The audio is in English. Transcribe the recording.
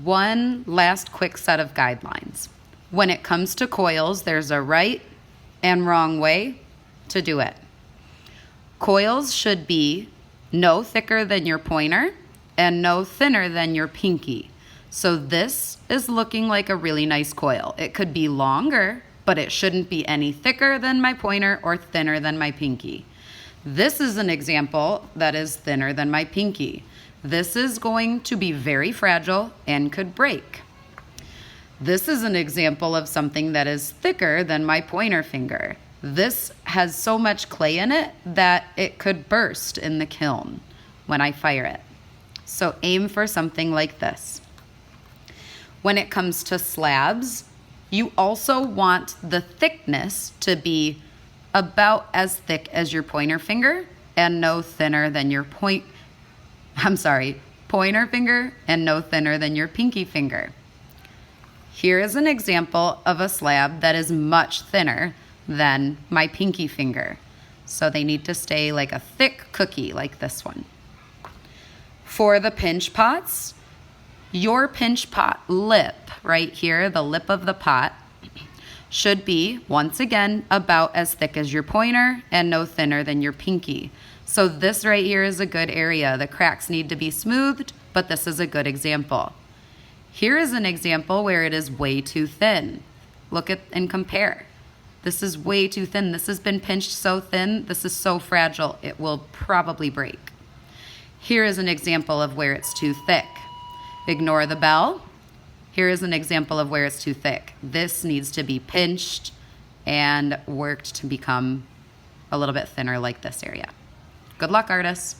One last quick set of guidelines. When it comes to coils, there's a right and wrong way to do it. Coils should be no thicker than your pointer and no thinner than your pinky. So this is looking like a really nice coil. It could be longer, but it shouldn't be any thicker than my pointer or thinner than my pinky. This is an example that is thinner than my pinky. This is going to be very fragile and could break. This is an example of something that is thicker than my pointer finger. This has so much clay in it that it could burst in the kiln when I fire it. So aim for something like this. When it comes to slabs, you also want the thickness to be about as thick as your pointer finger and no thinner than your pointer finger and no thinner than your pinky finger. Here is an example of a slab that is much thinner than my pinky finger. So they need to stay like a thick cookie like this one. For the pinch pots, your pinch pot lip right here, the lip of the pot, should be, once again, about as thick as your pointer and no thinner than your pinky. So this right here is a good area. The cracks need to be smoothed, but this is a good example. Here is an example where it is way too thin. Look at and compare. This is way too thin. This has been pinched so thin. This is so fragile. It will probably break. Here is an example of where it's too thick. Ignore the bell. Here is an example of where it's too thick. This needs to be pinched and worked to become a little bit thinner like this area. Good luck, artists.